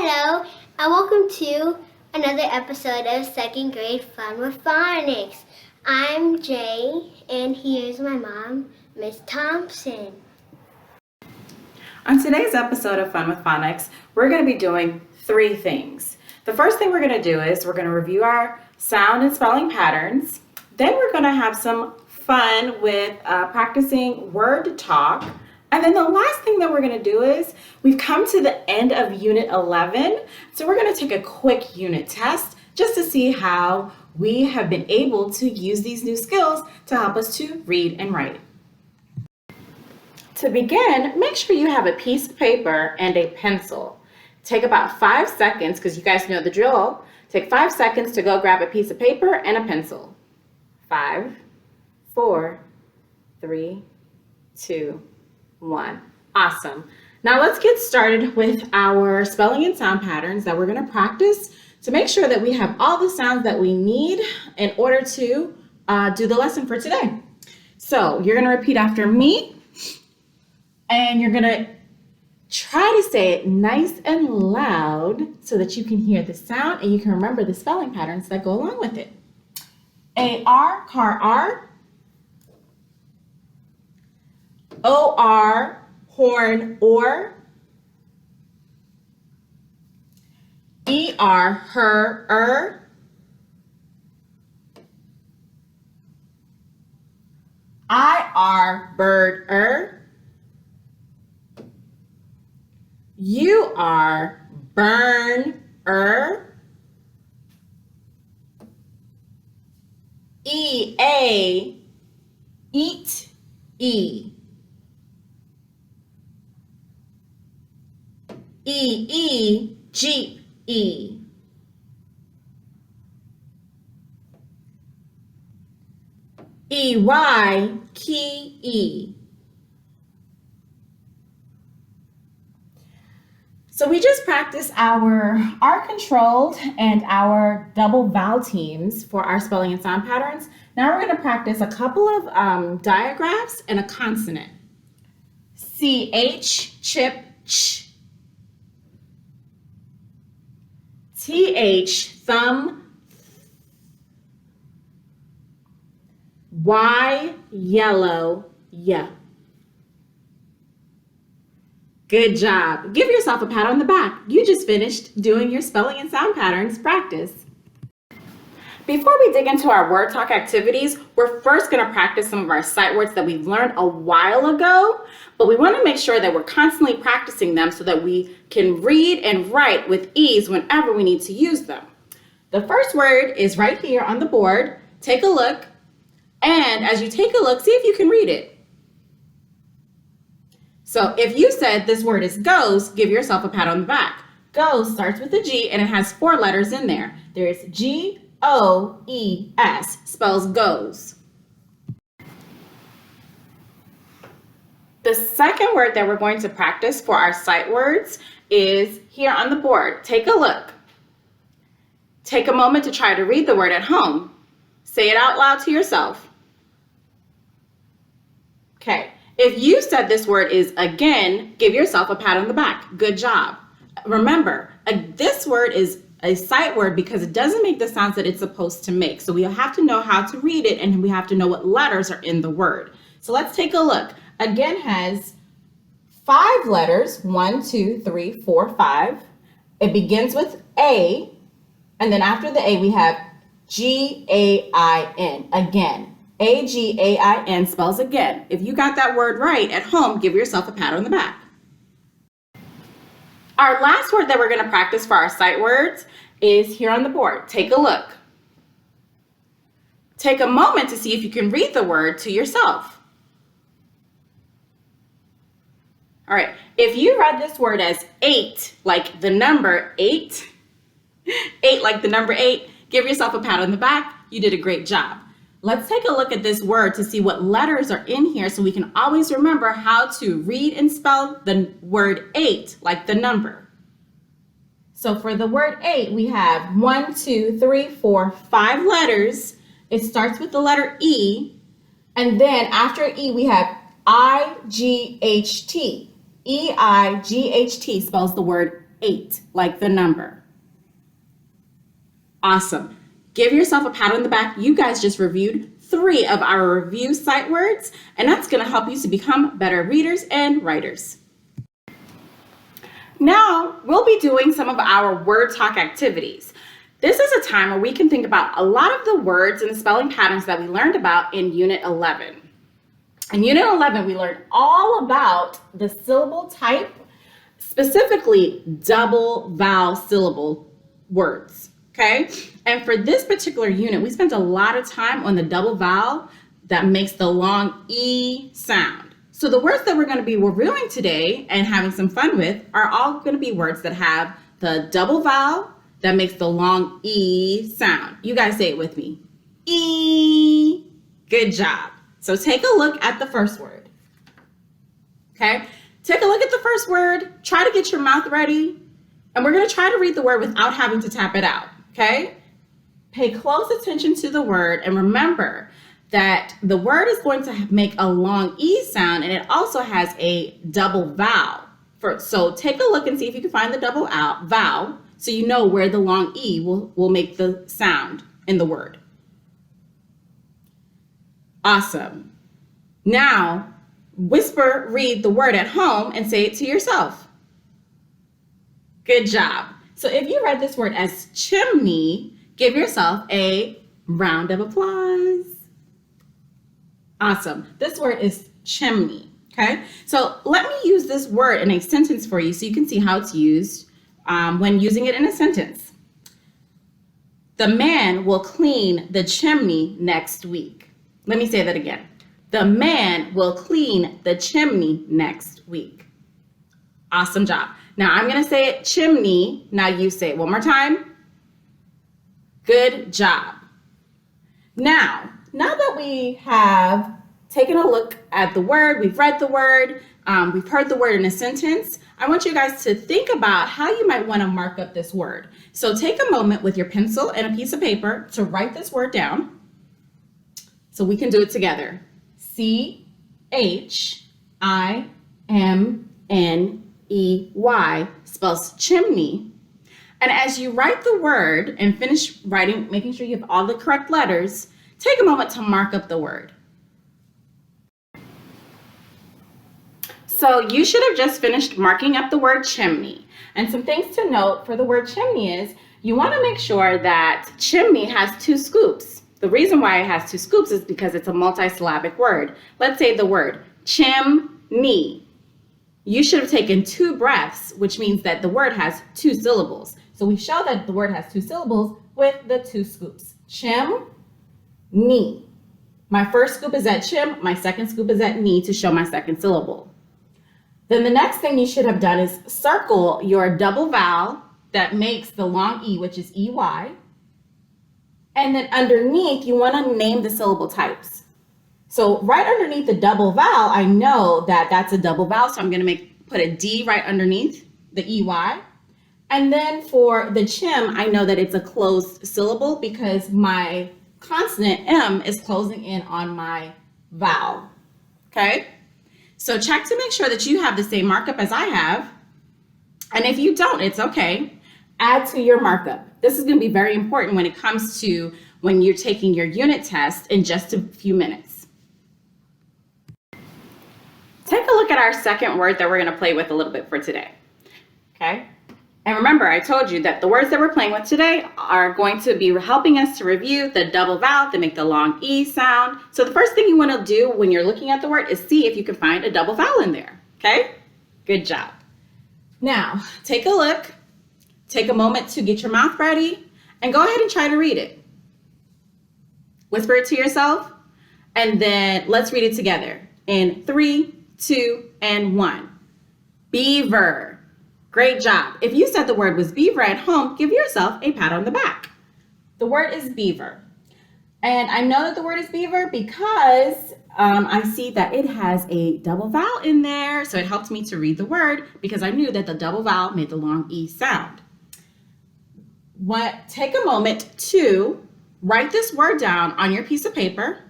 Hello, and welcome to another episode of Second Grade Fun with Phonics. I'm Jay, and here's my mom, Miss Thompson. On today's episode of Fun with Phonics, we're going to be doing three things. The first thing we're going to do is we're going to review our sound and spelling patterns. Then we're going to have some fun with practicing word talk. And then the last thing that we're going to do is we've come to the end of Unit 11. So we're going to take a quick unit test just to see how we have been able to use these new skills to help us to read and write. To begin, make sure you have a piece of paper and a pencil. Take about 5 seconds, because you guys know the drill. Take 5 seconds to go grab a piece of paper and a pencil. 5, 4, 3, 2, 1. Awesome. Now let's get started with our spelling and sound patterns that we're going to practice to make sure that we have all the sounds that we need in order to do the lesson for today. So you're going to repeat after me, and you're going to try to say it nice and loud so that you can hear the sound and you can remember the spelling patterns that go along with it. A-R, car, R. O-R, horn, or. E-R, her, I-R, bird, U-R, burn, E-A, eat, E. E-E, jeep, E. E-Y, key, E. So we just practiced our R-controlled and our double vowel teams for our spelling and sound patterns. Now we're going to practice a couple of diagraphs and a consonant. C-H, chip, ch. T-H, thumb. Y, yellow, yeah. Good job. Give yourself a pat on the back. You just finished doing your spelling and sound patterns practice. Before we dig into our word talk activities, we're first going to practice some of our sight words that we've learned a while ago, but we want to make sure that we're constantly practicing them so that we can read and write with ease whenever we need to use them. The first word is right here on the board. Take a look, and as you take a look, see if you can read it. So if you said this word is goes, give yourself a pat on the back. Goes starts with a G and it has 4 letters in there. There's G-O-E-S, spells goes. The second word that we're going to practice for our sight words is here on the board. Take a look. Take a moment to try to read the word at home. Say it out loud to yourself. Okay. If you said this word is again, give yourself a pat on the back. Good job. Remember, this word is a sight word because it doesn't make the sounds that it's supposed to make. So we have to know how to read it, and we have to know what letters are in the word. So let's take a look. Again, has 5 letters, 1, 2, 3, 4, 5. It begins with A, and then after the A we have G-A-I-N. Again. A-G-A-I-N spells again. If you got that word right at home, give yourself a pat on the back. Our last word that we're going to practice for our sight words is here on the board. Take a look. Take a moment to see if you can read the word to yourself. All right. If you read this word as 8, like the number 8, 8 like the number 8, give yourself a pat on the back. You did a great job. Let's take a look at this word to see what letters are in here so we can always remember how to read and spell the word 8, like the number. So for the word 8, we have 1, 2, 3, 4, 5 letters. It starts with the letter E, and then after E, we have I-G-H-T. E-I-G-H-T spells the word 8, like the number. Awesome. Give yourself a pat on the back. You guys just reviewed 3 of our review sight words, and that's going to help you to become better readers and writers. Now, we'll be doing some of our word talk activities. This is a time where we can think about a lot of the words and the spelling patterns that we learned about in Unit 11. In Unit 11, we learned all about the syllable type, specifically double vowel syllable words, okay? And for this particular unit, we spent a lot of time on the double vowel that makes the long E sound. So the words that we're going to be reviewing today and having some fun with are all going to be words that have the double vowel that makes the long E sound. You guys say it with me. E. Good job. So take a look at the first word. Okay? Take a look at the first word. Try to get your mouth ready. And we're going to try to read the word without having to tap it out. Okay? Pay close attention to the word and remember that the word is going to make a long E sound and it also has a double vowel. So take a look and see if you can find the double vowel so you know where the long E will make the sound in the word. Awesome. Now, read the word at home and say it to yourself. Good job. So if you read this word as chimney, give yourself a round of applause. Awesome. This word is chimney, okay? So let me use this word in a sentence for you so you can see how it's used when using it in a sentence. The man will clean the chimney next week. Let me say that again. The man will clean the chimney next week. Awesome job. Now I'm going to say it chimney. Now you say it one more time. Good job. Now that we have taken a look at the word, we've read the word, we've heard the word in a sentence, I want you guys to think about how you might want to mark up this word. So take a moment with your pencil and a piece of paper to write this word down so we can do it together. C-H-I-M-N-E-Y spells chimney. And as you write the word and finish writing, making sure you have all the correct letters, take a moment to mark up the word. So you should have just finished marking up the word chimney. And some things to note for the word chimney is you want to make sure that chimney has 2 scoops. The reason why it has 2 scoops is because it's a multisyllabic word. Let's say the word chimney. You should have taken 2 breaths, which means that the word has 2 syllables. So we show that the word has 2 syllables with the 2 scoops. Chim-knee. My first scoop is at chim, my second scoop is at knee to show my second syllable. Then the next thing you should have done is circle your double vowel that makes the long E, which is EY. And then underneath, you want to name the syllable types. So right underneath the double vowel, I know that that's a double vowel, so I'm going to put a D right underneath the EY. And then for the chim, I know that it's a closed syllable because my consonant M is closing in on my vowel. Okay? So check to make sure that you have the same markup as I have. And if you don't, it's okay. Add to your markup. This is going to be very important when it comes to when you're taking your unit test in just a few minutes. Take a look at our second word that we're going to play with a little bit for today. Okay? And remember, I told you that the words that we're playing with today are going to be helping us to review the double vowel that make the long E sound. So the first thing you want to do when you're looking at the word is see if you can find a double vowel in there. Okay? Good job. Now, take a look. Take a moment to get your mouth ready and go ahead and try to read it. Whisper it to yourself and then let's read it together in 3, 2, and 1. Beaver. Great job. If you said the word was beaver at home, give yourself a pat on the back. The word is beaver. And I know that the word is beaver because I see that it has a double vowel in there. So it helped me to read the word because I knew that the double vowel made the long E sound. Take a moment to write this word down on your piece of paper.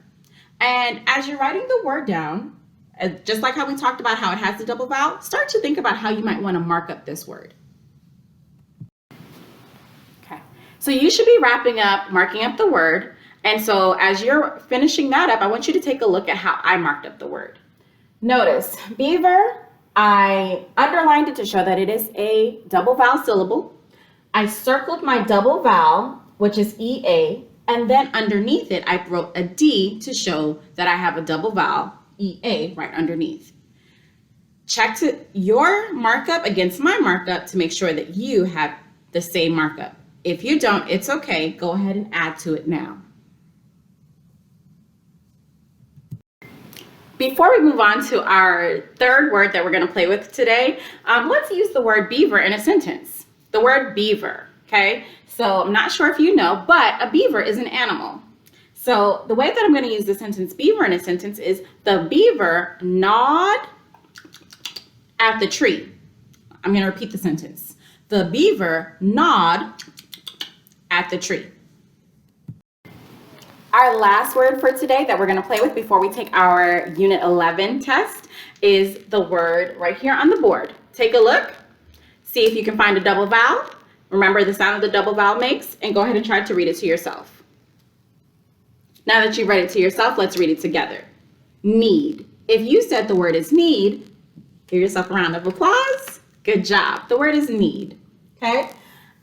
And as you're writing the word down, just like how we talked about how it has the double vowel, start to think about how you might want to mark up this word. So you should be wrapping up, marking up the word. And so as you're finishing that up, I want you to take a look at how I marked up the word. Notice, beaver, I underlined it to show that it is a double vowel syllable. I circled my double vowel, which is EA, and then underneath it, I wrote a D to show that I have a double vowel, EA, right underneath. Check your markup against my markup to make sure that you have the same markup. If you don't, it's okay. Go ahead and add to it now. Before we move on to our third word that we're going to play with today, let's use the word beaver in a sentence. The word beaver, okay? So I'm not sure if you know, but a beaver is an animal. So the way that I'm going to use the sentence beaver in a sentence is the beaver gnawed at the tree. I'm going to repeat the sentence. The beaver gnawed at the tree. Our last word for today that we're going to play with before we take our Unit 11 test is the word right here on the board. Take a look. See if you can find a double vowel. Remember the sound that the double vowel makes, and go ahead and try to read it to yourself. Now that you've read it to yourself, let's read it together. Need. If you said the word is need, give yourself a round of applause. Good job. The word is need. Okay?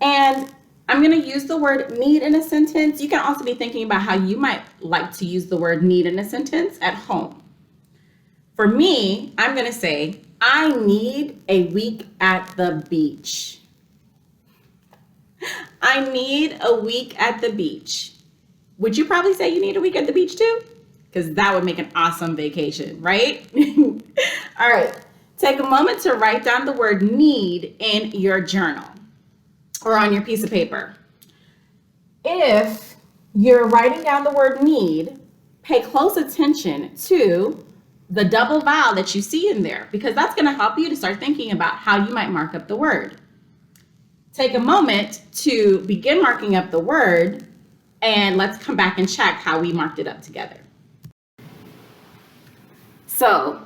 And I'm going to use the word need in a sentence. You can also be thinking about how you might like to use the word need in a sentence at home. For me, I'm going to say, I need a week at the beach. I need a week at the beach. Would you probably say you need a week at the beach too? Because that would make an awesome vacation, right? All right. Take a moment to write down the word need in your journal or on your piece of paper. If you're writing down the word need, pay close attention to the double vowel that you see in there, because that's going to help you to start thinking about how you might mark up the word. Take a moment to begin marking up the word, and let's come back and check how we marked it up together. So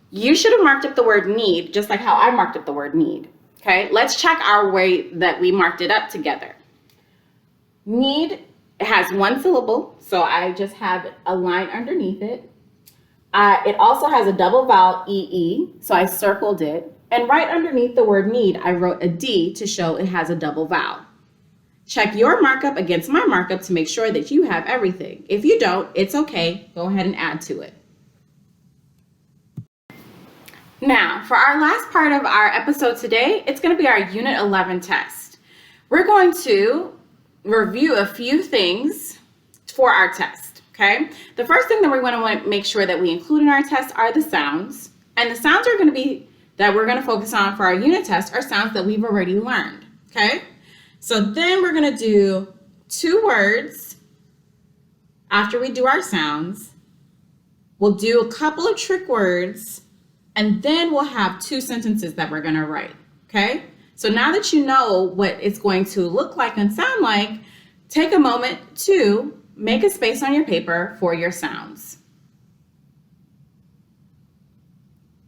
you should have marked up the word need just like how I marked up the word need. Okay, let's check our way that we marked it up together. Need has one syllable, so I just have a line underneath it. It also has a double vowel, EE, so I circled it. And right underneath the word need, I wrote a D to show it has a double vowel. Check your markup against my markup to make sure that you have everything. If you don't, it's okay. Go ahead and add to it. Now, for our last part of our episode today, it's going to be our Unit 11 test. We're going to review a few things for our test, okay? The first thing that we're going to want to make sure that we include in our test are the sounds. And the sounds are going to be that we're going to focus on for our unit test are sounds that we've already learned, okay? So then we're going to do 2 words after we do our sounds. We'll do a couple of trick words, and then we'll have 2 sentences that we're going to write, okay? So now that you know what it's going to look like and sound like, take a moment to make a space on your paper for your sounds.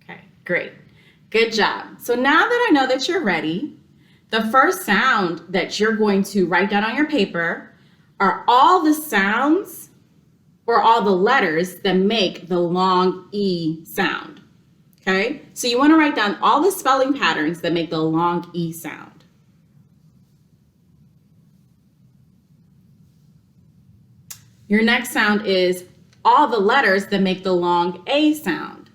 Okay, great. Good job. So now that I know that you're ready, the first sound that you're going to write down on your paper are all the sounds or all the letters that make the long E sound. Okay, so you want to write down all the spelling patterns that make the long E sound. Your next sound is all the letters that make the long A sound.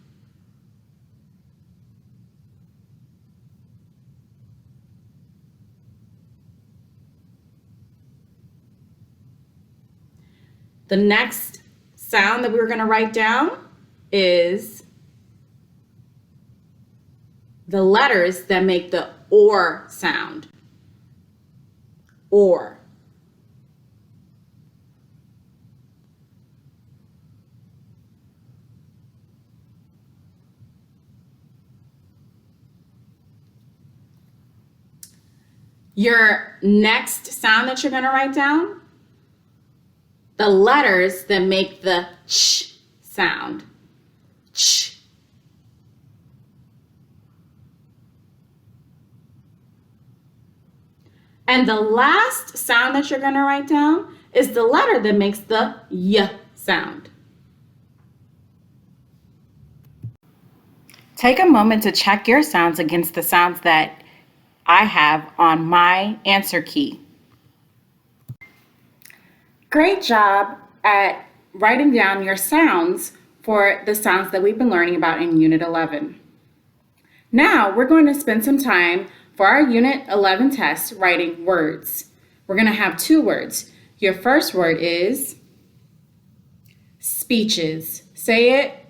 The next sound that we're going to write down is the letters that make the OR sound. OR. Your next sound that you're going to write down, the letters that make the ch sound. Ch. And the last sound that you're going to write down is the letter that makes the Y sound. Take a moment to check your sounds against the sounds that I have on my answer key. Great job at writing down your sounds for the sounds that we've been learning about in Unit 11. Now we're going to spend some time for our Unit 11 test writing words. We're going to have 2 words. Your first word is speeches. Say it.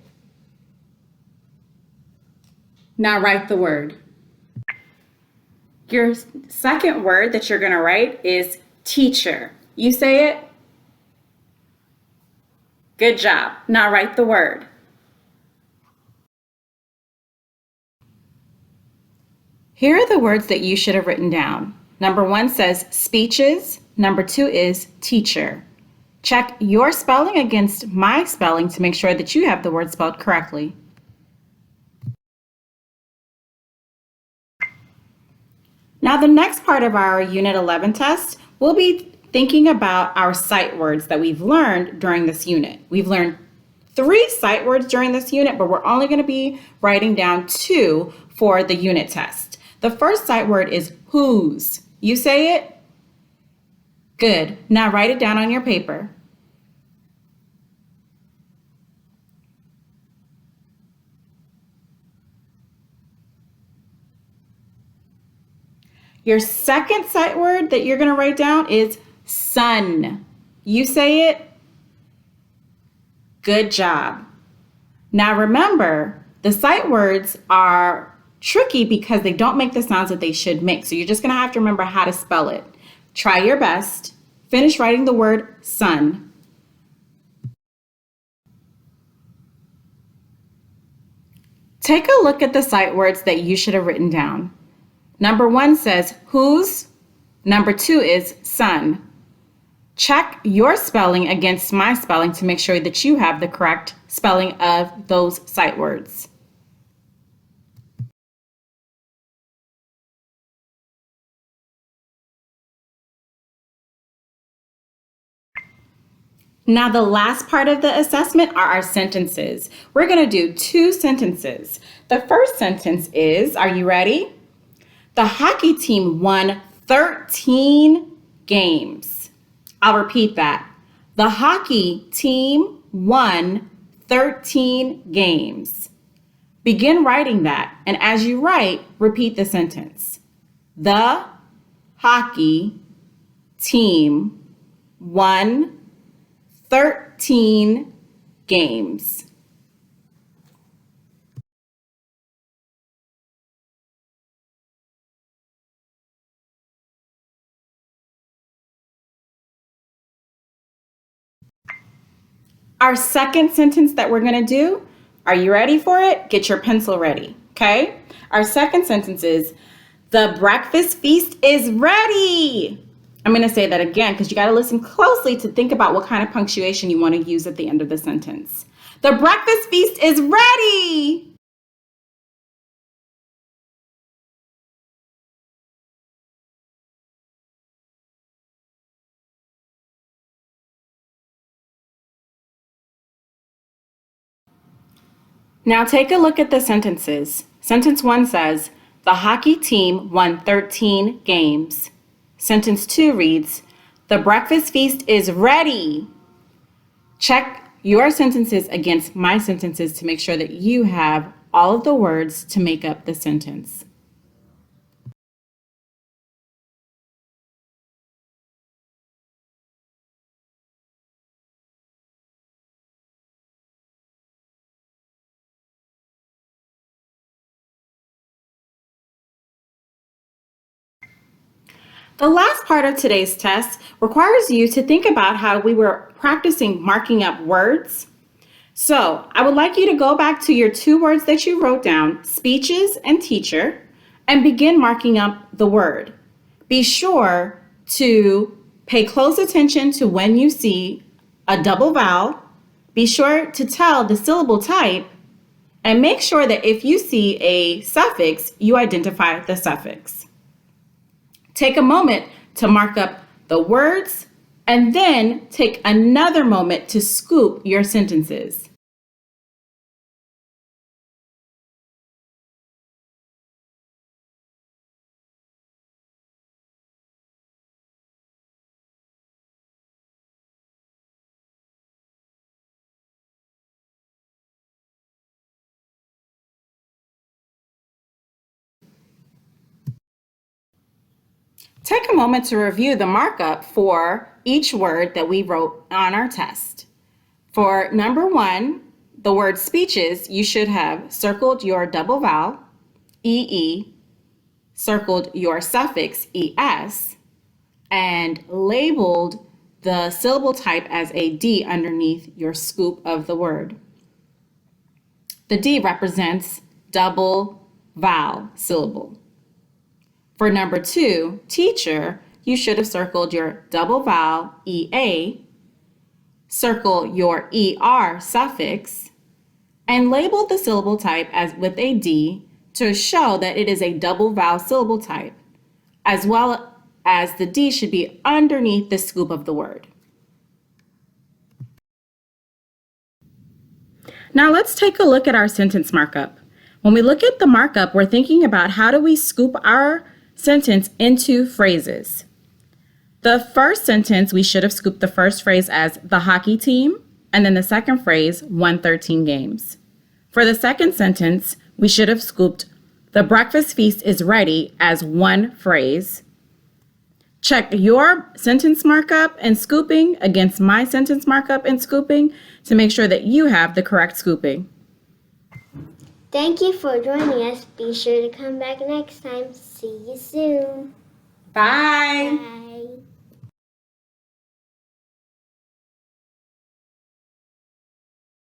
Now write the word. Your second word that you're going to write is teacher. You say it. Good job. Now write the word. Here are the words that you should have written down. Number 1 says speeches. Number 2 is teacher. Check your spelling against my spelling to make sure that you have the word spelled correctly. Now the next part of our Unit 11 test, we'll be thinking about our sight words that we've learned during this unit. We've learned 3 sight words during this unit, but we're only going to be writing down 2 for the unit test. The first sight word is whose. You say it? Good. Now write it down on your paper. Your second sight word that you're going to write down is sun. You say it? Good job. Now remember, the sight words are tricky because they don't make the sounds that they should make. So you're just going to have to remember how to spell it. Try your best. Finish writing the word sun. Take a look at the sight words that you should have written down. Number 1 says whose. Number 2 is sun. Check your spelling against my spelling to make sure that you have the correct spelling of those sight words. Now the last part of the assessment are our sentences. We're going to do 2 sentences. The first sentence is, are you ready? The hockey team won 13 games. I'll repeat that. The hockey team won 13 games. Begin writing that, and as you write, repeat the sentence. The hockey team won 13 games. Our second sentence that we're going to do, are you ready for it? Get your pencil ready, okay? Our second sentence is, the breakfast feast is ready. I'm going to say that again because you got to listen closely to think about what kind of punctuation you want to use at the end of the sentence. The breakfast feast is ready. Now take a look at the sentences. Sentence 1 says, the hockey team won 13 games. Sentence 2 reads, the breakfast feast is ready. Check your sentences against my sentences to make sure that you have all of the words to make up the sentence. The last part of today's test requires you to think about how we were practicing marking up words. So I would like you to go back to your 2 words that you wrote down, speeches and teacher, and begin marking up the word. Be sure to pay close attention to when you see a double vowel. Be sure to tell the syllable type, and make sure that if you see a suffix, you identify the suffix. Take a moment to mark up the words, and then take another moment to scoop your sentences. Take a moment to review the markup for each word that we wrote on our test. For number 1, the word speeches, you should have circled your double vowel, EE, circled your suffix, ES, and labeled the syllable type as a D underneath your scoop of the word. The D represents double vowel syllable. For number 2, teacher, you should have circled your double vowel, EA, circle your ER suffix, and labeled the syllable type as with a D to show that it is a double vowel syllable type, as well as the D should be underneath the scoop of the word. Now let's take a look at our sentence markup. When we look at the markup, we're thinking about how do we scoop our sentence into phrases. The first sentence, we should have scooped the first phrase as the hockey team, and then the second phrase, won 13 games. For the second sentence, we should have scooped the breakfast feast is ready as one phrase. Check your sentence markup and scooping against my sentence markup and scooping to make sure that you have the correct scooping. Thank you for joining us. Be sure to come back next time. See you soon. Bye. Bye.